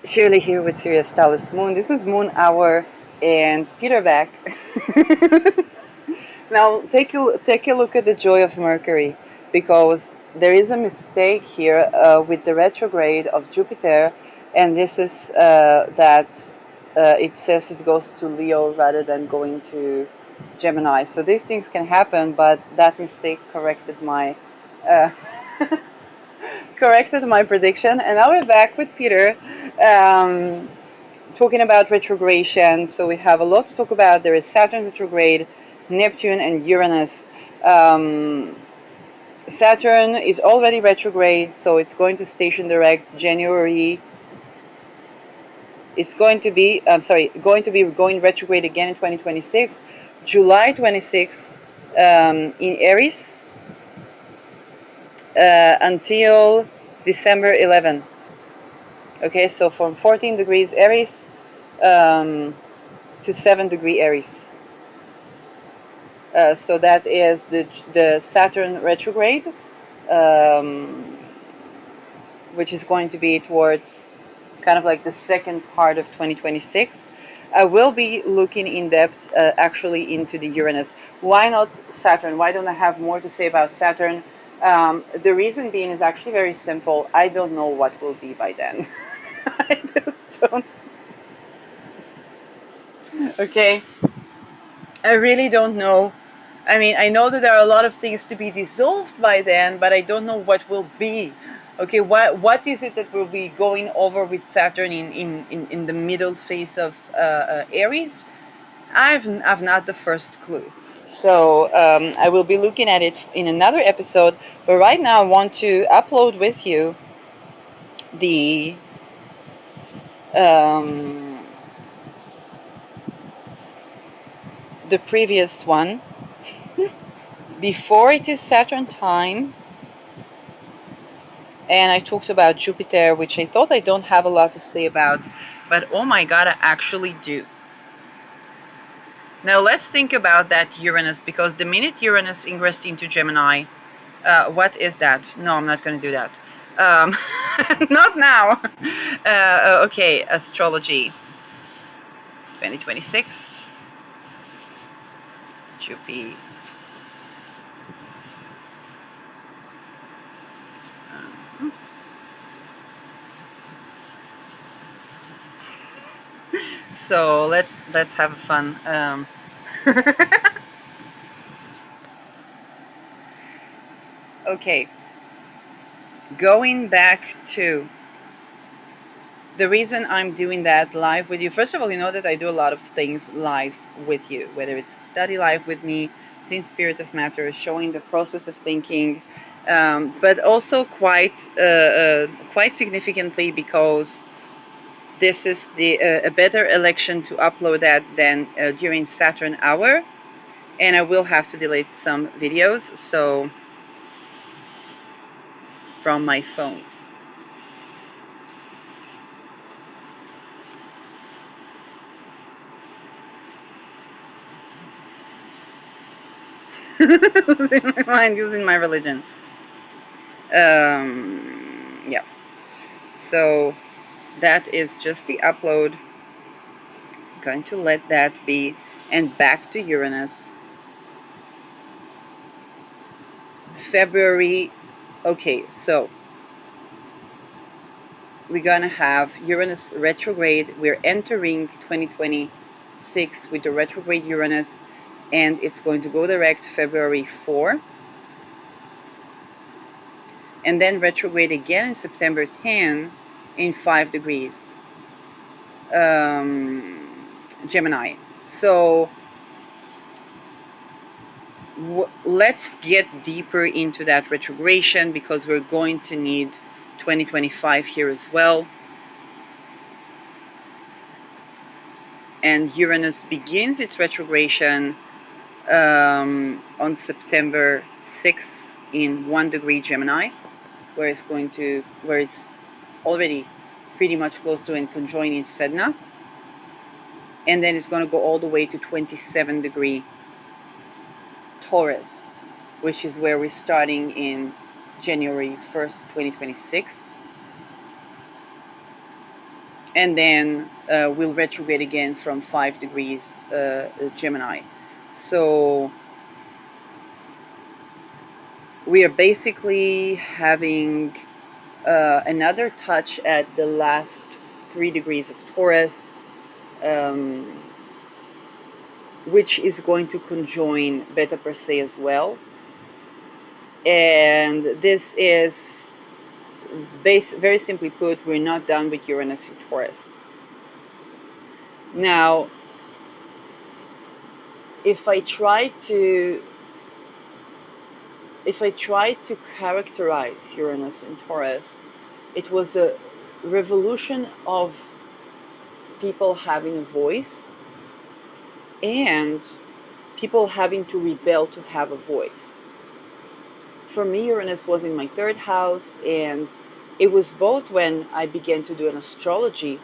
Shirley here with Sirius Talis Moon. This is Moon Hour and Peter back. Now take a look at the joy of Mercury, because there is a mistake here with the retrograde of Jupiter, and this is that it says it goes to Leo rather than going to Gemini. So these things can happen, but that mistake uh, corrected my prediction, and now we're back with Peter. Um, Talking about retrogression, so we have a lot to talk about. There is Saturn retrograde, Neptune, and Uranus. Um, Saturn is already retrograde, so it's going to station direct January. It's going to be going retrograde again in 2026, July 26th in Aries until December 11. Okay, so from 14 degrees Aries um, to 7 degree Aries. So that is the Saturn retrograde, um, which is going to be towards kind of like the second part of 2026. I will be looking in depth actually into the Uranus. Why not Saturn? Why don't I have more to say about Saturn? The reason being is actually very simple. I don't know what will be by then. I just don't. Okay, I really don't know. I mean, I know that there are a lot of things to be dissolved by then, but I don't know what will be. Okay, what is it that will be going over with Saturn in the middle phase of Aries? I've not the first clue. So I will be looking at it in another episode. But right now, I want to upload with you the um, the previous one before it is Saturn time. And I talked about Jupiter, which I thought I don't have a lot to say about, but oh my god, I actually do. Now let's think about that Uranus, because the minute Uranus ingressed into Gemini, what is that? No, I'm not going to do that. Um, not now. Okay, Astrology 2026, Jupiter. So let's have fun. Okay, going back to the reason I'm doing that live with you. First of all, you know that I do a lot of things live with you, whether it's study live with me, seeing Spirit of Matter, showing the process of thinking, but also quite significantly, because this is a better election to upload that than during Saturn hour, and I will have to delete some videos so from my phone. Losing my mind, using my religion. Yeah. So that is just the upload. I'm going to let that be, and back to Uranus. February. Okay, so we're gonna have Uranus retrograde. We're entering 2026 with the retrograde Uranus, and it's going to go direct February 4, and then retrograde again in September 10 in 5 degrees Gemini. So let's get deeper into that retrogression, because we're going to need 2025 here as well. And Uranus begins its retrogression on September 6th in 1 degree Gemini, where it's already pretty much close to and conjoining Sedna. And then it's going to go all the way to 27 degree Taurus, which is where we're starting in January 1st, 2026. and then will retrograde again from 5 degrees Gemini. So we are basically having another touch at the last 3 degrees of Taurus, um, which is going to conjoin Beta Persei as well. And this is, very simply put, we're not done with Uranus in Taurus. Now, if I try to characterize Uranus in Taurus, it was a revolution of people having a voice and people having to rebel to have a voice. For me, Uranus was in my third house, and it was both when I began to do an astrology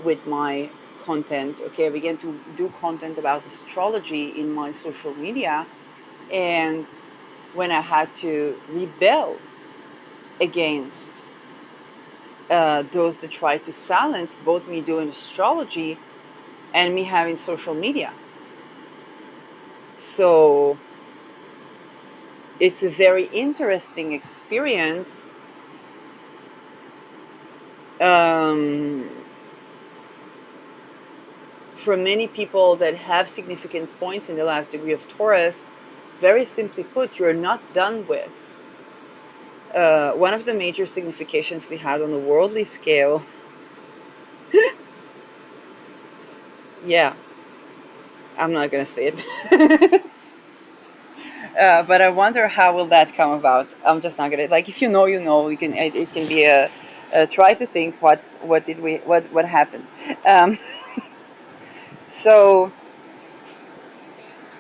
with my content. Okay, I began to do content about astrology in my social media, and when I had to rebel against those that try to silence both me doing astrology and me having social media. So it's a very interesting experience. Um, for many people that have significant points in the last degree of Taurus, very simply put, you're not done with. One of the major significations we had on a worldly scale, yeah, I'm not going to say it. But I wonder how will that come about. I'm just not gonna, like, if you know, you know. You can, it can be a try to think what did we what happened. Um, so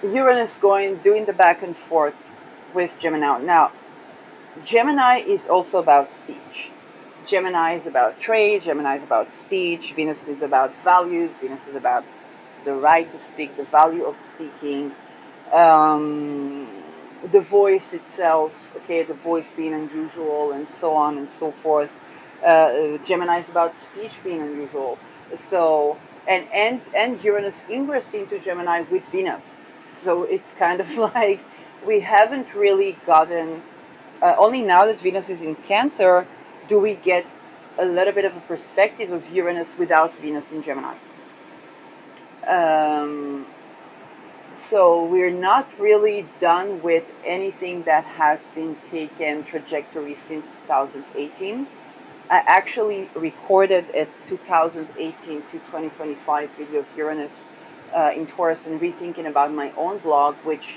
Uranus going doing the back and forth with Gemini. Now Gemini is also about speech. Gemini is about trade. Gemini is about speech. Venus is about values. Venus is about the right to speak, the value of speaking, um, the voice itself, okay, the voice being unusual, and so on and so forth. Gemini is about speech being unusual. So, and Uranus ingressed into Gemini with Venus. So it's kind of like we haven't really gotten, only now that Venus is in Cancer, do we get a little bit of a perspective of Uranus without Venus in Gemini. Um, so we're not really done with anything that has been taken trajectory since 2018. I actually recorded a 2018 to 2025 video of Uranus in Taurus and rethinking about my own blog, which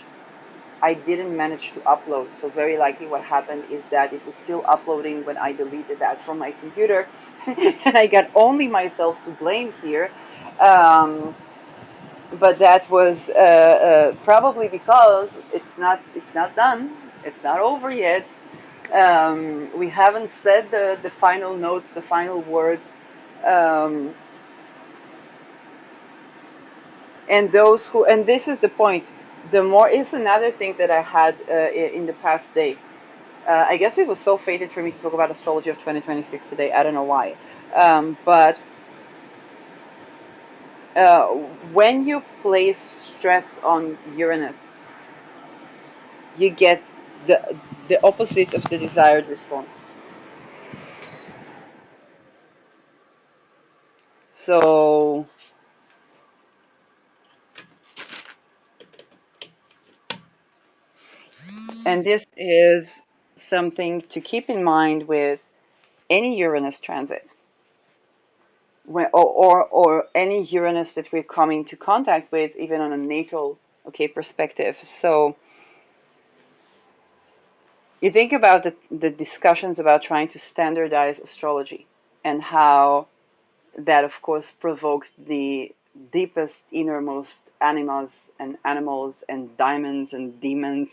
I didn't manage to upload. So very likely what happened is that it was still uploading when I deleted that from my computer. And I got only myself to blame here. But that was probably because it's not done. It's not over yet. We haven't said the final notes, the final words. Um, and those who, and this is the point, the more is another thing that I had in the past day. I guess it was so fated for me to talk about astrology of 2026 today. I don't know why. But uh, when you place stress on Uranus, you get the the opposite of the desired response. So, and this is something to keep in mind with any Uranus transit, or any Uranus that we're coming to contact with, even on a natal, okay, perspective. So you think about the discussions about trying to standardize astrology and how that, of course, provoked the deepest, innermost animals and diamonds and demons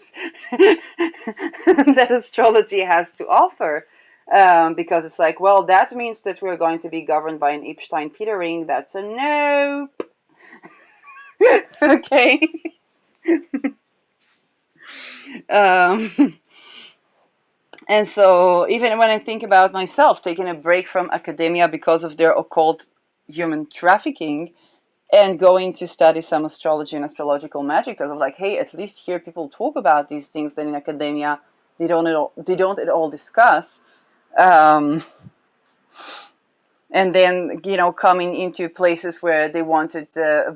that astrology has to offer. Because it's like, well, that means that we're going to be governed by an Epstein-Peter ring. That's a no. Okay. um, And so even when I think about myself taking a break from academia because of their occult human trafficking and going to study some astrology and astrological magic, because I was like, hey, at least here people talk about these things that in academia they don't at all discuss. Um, and then coming into places where they wanted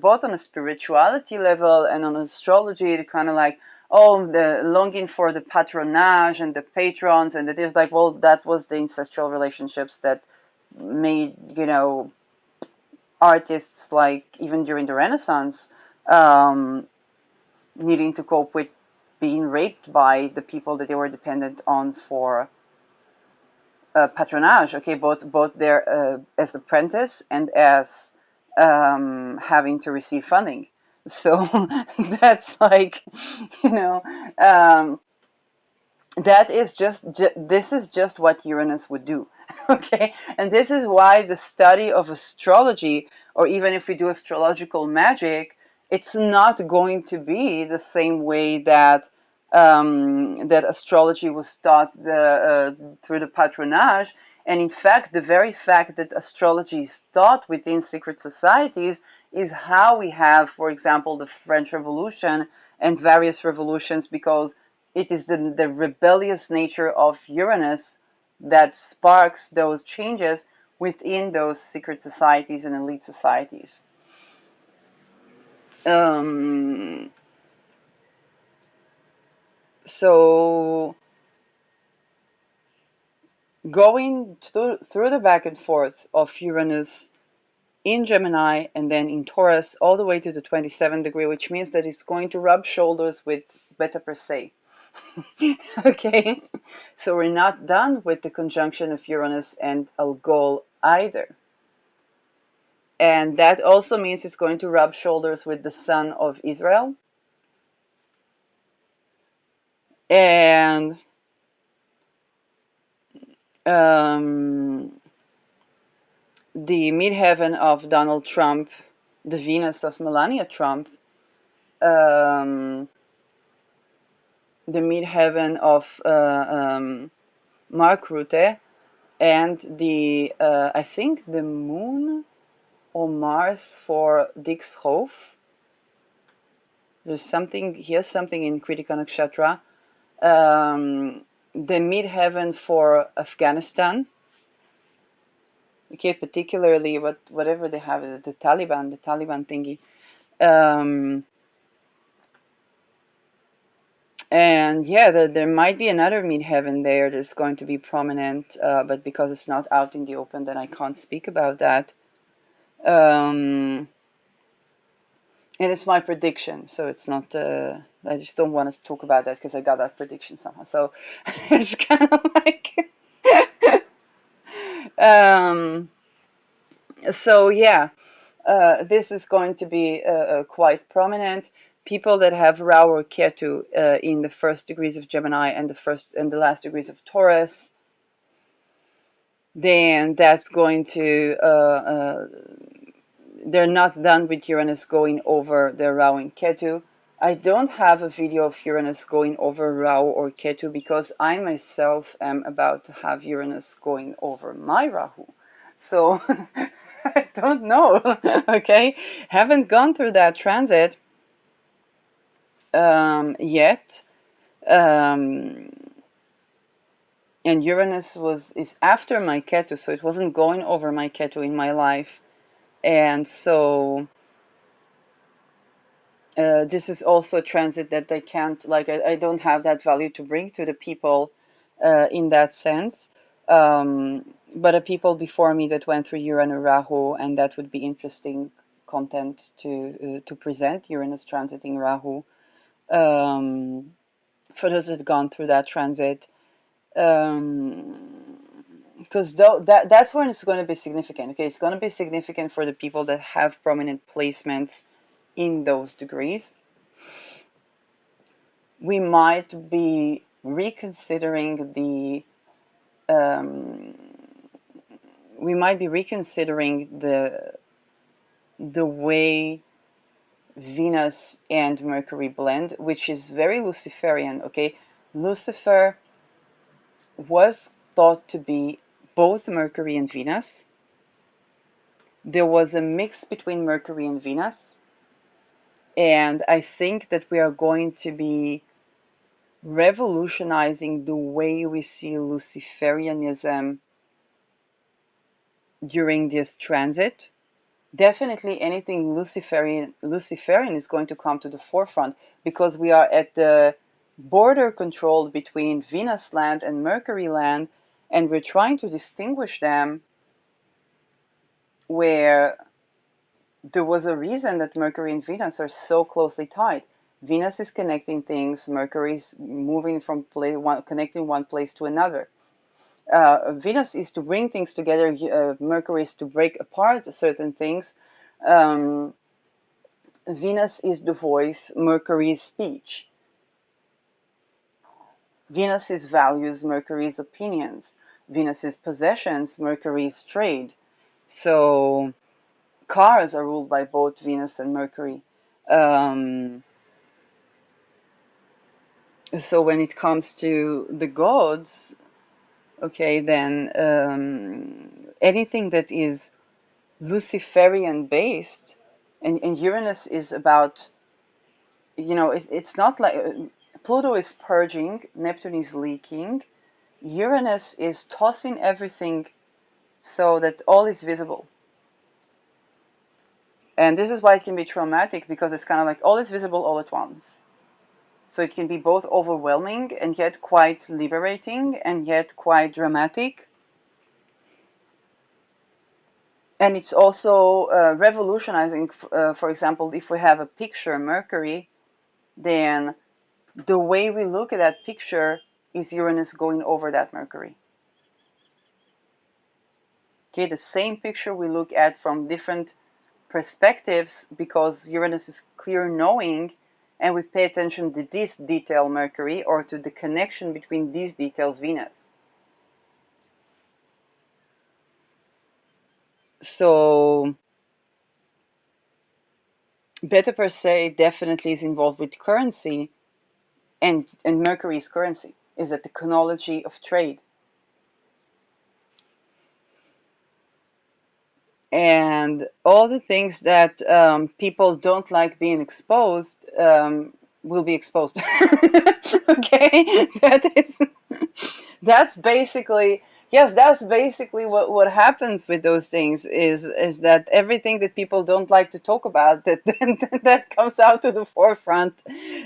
both on a spirituality level and on astrology to kind of like, oh, the longing for the patronage and the patrons, and it is like, well, that was the ancestral relationships that made artists, like even during the Renaissance, um, needing to cope with being raped by the people that they were dependent on for patronage. Okay, both there as apprentice and as having to receive funding. So that's like, you know, um, that is this is just what Uranus would do. Okay, and this is why the study of astrology, or even if we do astrological magic, it's not going to be the same way that that astrology was taught through the patronage. And in fact, the very fact that astrology is taught within secret societies is how we have, for example, the French Revolution and various revolutions, because it is the rebellious nature of Uranus that sparks those changes within those secret societies and elite societies. Um, so going through the back and forth of Uranus in Gemini and then in Taurus all the way to the 27th degree, which means that it's going to rub shoulders with Beta Persei. Okay, so we're not done with the conjunction of Uranus and Algol either. And that also means it's going to rub shoulders with the Sun of Israel. And um, the midheaven of Donald Trump, the Venus of Melania Trump, um, the midheaven of Mark Rutte, and the I think the Moon or Mars for Dick Schoof. There's something here's something in Kritika Nakshatra. The midheaven for Afghanistan. Okay, particularly whatever they have, the Taliban thingy. And yeah, there might be another midheaven there that's going to be prominent, but because it's not out in the open, then I can't speak about that. And it's my prediction, so it's not. I just don't want to talk about that because I got that prediction somehow. So it's kind of like. So yeah, this is going to be quite prominent. People that have Ra or Ketu in the first degrees of Gemini and the last degrees of Taurus, then that's going to they're not done with Uranus going over their Rahu and Ketu. I don't have a video of Uranus going over Rahu or Ketu because I myself am about to have Uranus going over my Rahu. So I don't know. Okay, haven't gone through that transit yet. Um, and Uranus is after my Ketu, so it wasn't going over my Ketu in my life. And so this is also a transit that they can't, like, I don't have that value to bring to the people in that sense. But the people before me that went through Uranus Rahu, and that would be interesting content to present, Uranus transiting Rahu. For those that have gone through that transit, because that's when it's going to be significant. Okay, it's going to be significant for the people that have prominent placements in those degrees. We might be reconsidering we might be reconsidering the way Venus and Mercury blend, which is very Luciferian. Okay, Lucifer was thought to be both Mercury and Venus. There was a mix between Mercury and Venus, and I think that we are going to be revolutionizing the way we see Luciferianism during this transit. Definitely anything Luciferian is going to come to the forefront, because we are at the border control between Venus land and Mercury land, and we're trying to distinguish them, where there was a reason that Mercury and Venus are so closely tied. Venus is connecting things, Mercury is moving from connecting one place to another. Venus is to bring things together, Mercury is to break apart certain things. Venus is the voice, Mercury is speech. Venus is values, Mercury is opinions. Venus is possessions, Mercury is trade. So cars are ruled by both Venus and Mercury. So when it comes to the gods, okay, then anything that is Luciferian based, and Uranus is about, it's not like Pluto is purging, Neptune is leaking, Uranus is tossing everything so that all is visible. And this is why it can be traumatic, because it's kind of like all is visible all at once. So it can be both overwhelming and yet quite liberating and yet quite dramatic. And it's also revolutionizing. For example, if we have a picture, Mercury, then the way we look at that picture is Uranus going over that Mercury. Okay, the same picture we look at from different perspectives, because Uranus is clear knowing, and we pay attention to this detail, Mercury, or to the connection between these details, Venus. So Beta per se definitely is involved with currency, and Mercury is currency, is a technology of trade. And all the things that people don't like being exposed will be exposed. Okay, that's basically, yes, that's basically what happens with those things, is that everything that people don't like to talk about, that comes out to the forefront,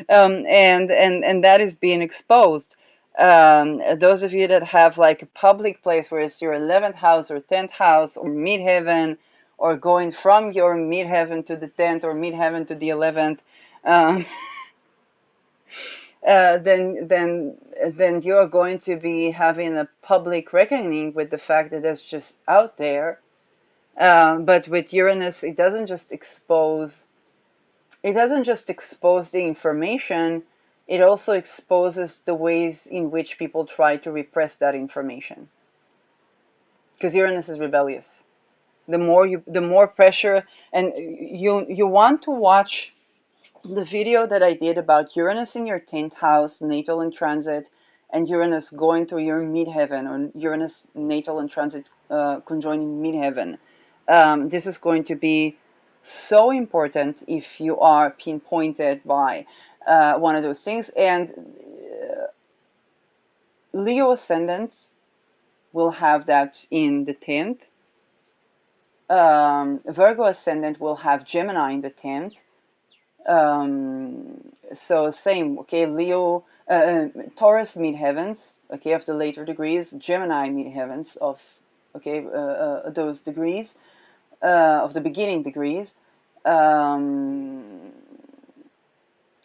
and that is being exposed. Those of you that have like a public place where it's your 11th house or 10th house or midheaven, or going from your midheaven to the 10th or midheaven to the 11th, um, then you are going to be having a public reckoning with the fact that that's just out there. But with Uranus, it doesn't just expose. It doesn't just expose the information. It also exposes the ways in which people try to repress that information. Because Uranus is rebellious. The more pressure, and you want to watch the video that I did about Uranus in your 10th house, natal and transit, and Uranus going through your midheaven, or Uranus natal and transit conjoining midheaven. This is going to be so important if you are pinpointed by one of those things. And Leo ascendants will have that in the 10th. Virgo ascendant will have Gemini in the 10th. So same, okay, Leo, Taurus midheavens, okay, of the later degrees, Gemini midheavens of, okay, those degrees, of the beginning degrees.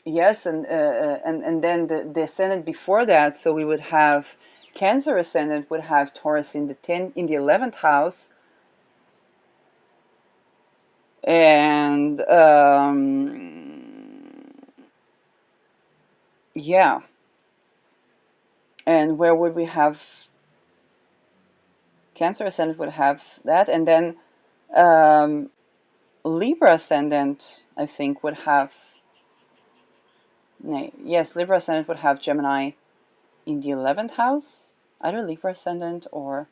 Yes, and then the ascendant before that, so we would have Cancer ascendant would have Taurus in the 11th house, and yeah. And where would we have Cancer ascendant would have that, and then Libra ascendant, I think, would have, yes, Libra ascendant would have Gemini in the 11th house. either Libra ascendant or,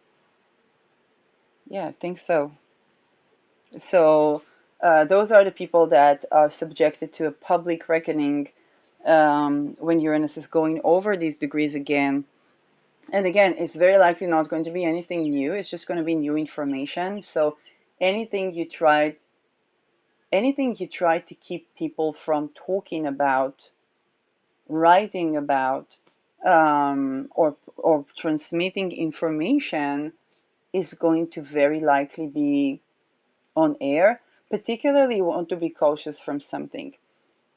yeah, I think so. So those are the people that are subjected to a public reckoning when Uranus is going over these degrees again. And again, it's very likely not going to be anything new. It's just going to be new information. So anything you tried, to keep people from talking about, writing about, or transmitting information is going to very likely be on air. Particularly, you want to be cautious from something.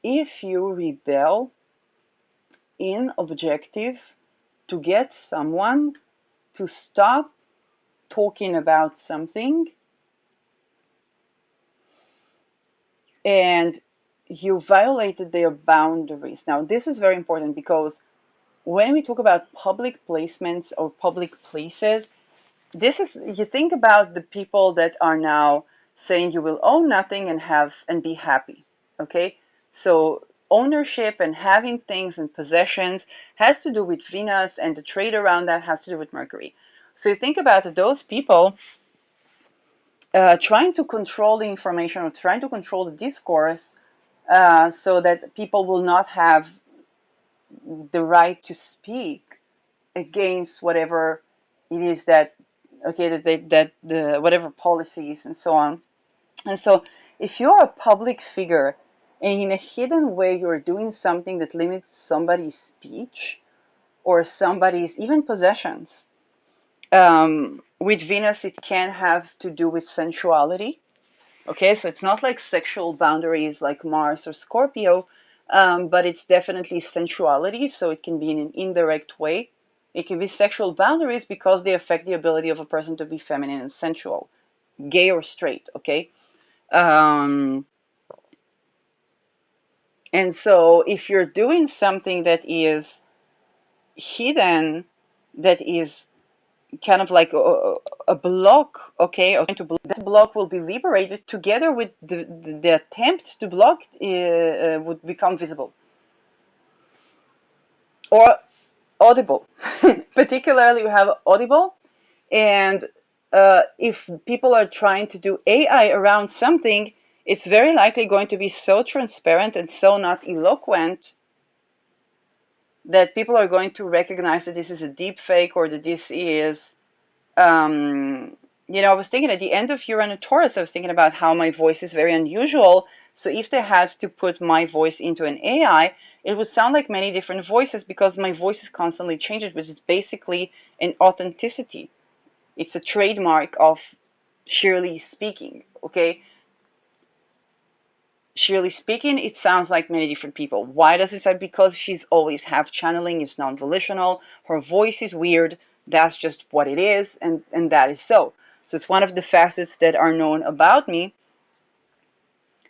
If you rebel in objective to get someone to stop talking about something, and you violated their boundaries. Now, this is very important because when we talk about public placements or public places, this is, you think about the people that are now saying you will own nothing and be happy. Okay, so ownership and having things and possessions has to do with Venus, and the trade around that has to do with Mercury. So you think about those people trying to control the information or trying to control the discourse, so that people will not have the right to speak against whatever it is that, okay, that the whatever policies and so on. And so if you're a public figure and in a hidden way you're doing something that limits somebody's speech or somebody's even possessions, with Venus it can have to do with sensuality. Okay, so it's not like sexual boundaries like Mars or Scorpio, but it's definitely sensuality. So it can be in an indirect way. It can be sexual boundaries because they affect the ability of a person to be feminine and sensual, gay or straight. Okay, um, and so if you're doing something that is hidden, that is kind of like a block, okay, that block will be liberated together with the attempt to block would become visible or audible. Particularly, we have audible, and if people are trying to do AI around something, it's very likely going to be so transparent and so not eloquent that people are going to recognize that this is a deep fake or that this is um, I was thinking at the end of Uranus Taurus, I was thinking about how my voice is very unusual. So if they had to put my voice into an AI, it would sound like many different voices because my voice is constantly changing, which is basically an authenticity. It's a trademark of Shirley speaking, okay? Shirley speaking, it sounds like many different people. Why does it sound? Because she's always half channeling, it's non-volitional, her voice is weird, that's just what it is, and that is so. So it's one of the facets that are known about me.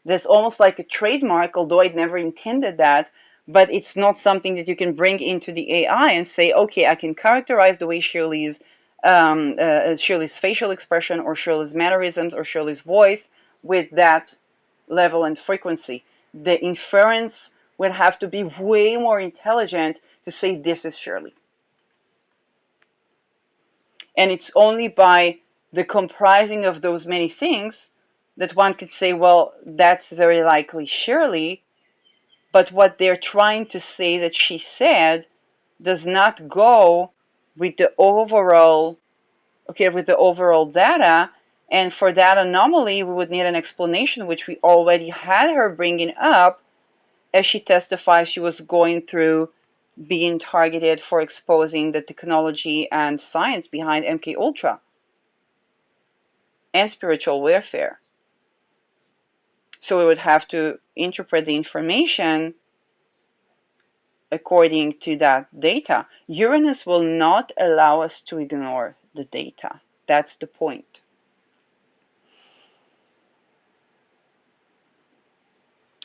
That's almost like a trademark, although I'd never intended that, but it's not something that you can bring into the AI and say, okay, I can characterize the way Shirley's facial expression or Shirley's mannerisms or Shirley's voice with that level and frequency. The inference would have to be way more intelligent to say this is Shirley. And it's only by the comprising of those many things that one could say, well, that's very likely Shirley, but what they're trying to say that she said does not go with the overall, okay, with the overall data. And for that anomaly, we would need an explanation, which we already had her bringing up as she testified she was going through being targeted for exposing the technology and science behind MK Ultra and spiritual warfare. So we would have to interpret the information according to that data. Uranus will not allow us to ignore the data. That's the point.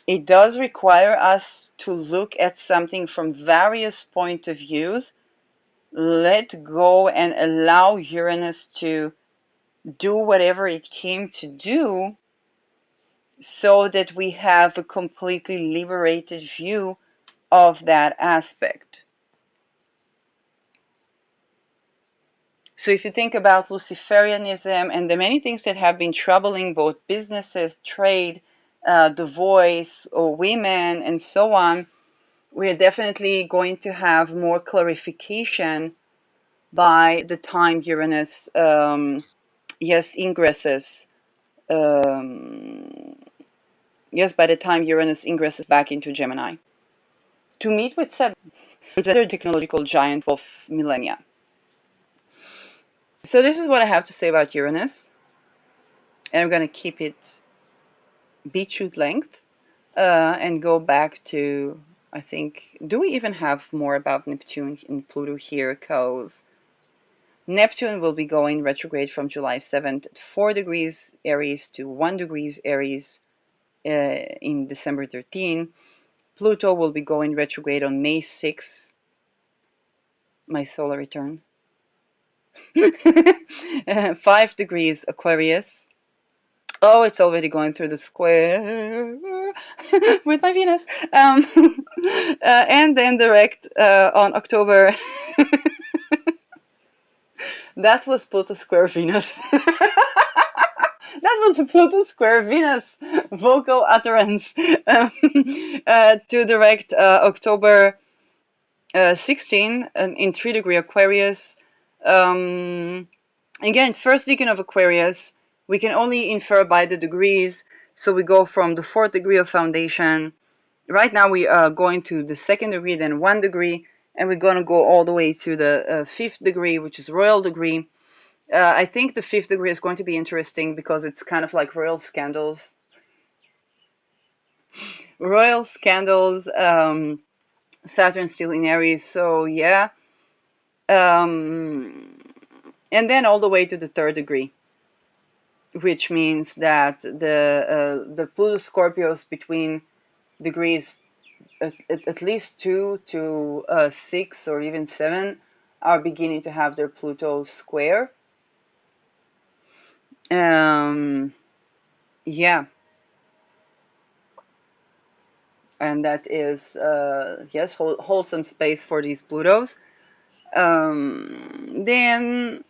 It does require us to look at something from various point of views, let go and allow Uranus to do whatever it came to do so that we have a completely liberated view of that aspect. So if you think about Luciferianism and the many things that have been troubling both businesses, trade, the voice, or women, and so on, we are definitely going to have more clarification by the time Uranus, ingresses. Um, by the time Uranus ingresses back into Gemini to meet with Saturn, the technological giant of millennia. So this is what I have to say about Uranus, and I'm going to keep it beetroot length and go back to, I think, do we even have more about Neptune and Pluto here? Because Neptune will be going retrograde from July 7th at 4 degrees Aries to 1 degrees Aries in December 13. Pluto will be going retrograde on May 6th, my solar return. 5 degrees Aquarius. Oh, it's already going through the square with my Venus. And then direct on October. That was Pluto square Venus. That was a Pluto square Venus vocal utterance to direct October 16 in 3 degree Aquarius. Again, first decan of Aquarius, we can only infer by the degrees. So we go from the 4th degree of foundation. Right now we are going to the 2nd degree, then 1 degree, and we're going to go all the way to the 5th degree, which is royal degree. I think the 5th degree is going to be interesting because it's kind of like royal scandals. Royal scandals, Saturn still in Aries, so yeah. And then all the way to the 3rd degree, which means that the Pluto Scorpios between degrees at least 2 to 6 or even 7 are beginning to have their Pluto square. Yeah. And that is, yes, hold some space for these Plutos. Then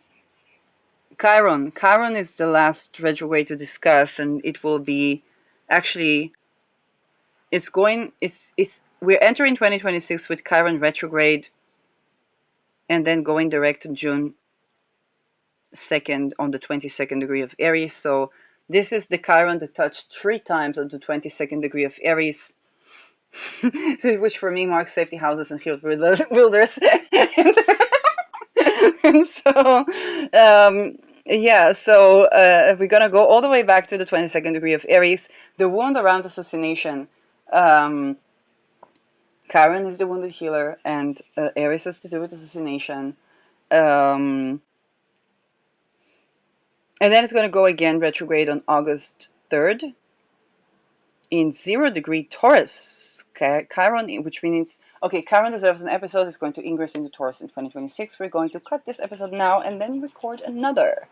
Chiron. Chiron is the last retrograde to discuss, and it will be actually, we're entering 2026 with Chiron retrograde and then going direct to June 2nd on the 22nd degree of Aries. So this is the Chiron that touched 3 times on the 22nd degree of Aries. Which for me marks safety houses and field wilders. And so, we're going to go all the way back to the 22nd degree of Aries. The wound around assassination. Chiron is the wounded healer, and Aries has to do with assassination. And then it's going to go again retrograde on August 3rd in 0 degree Taurus. Chiron, which means, okay, Chiron deserves an episode. It's going to ingress into Taurus in 2026. We're going to cut this episode now and then record another.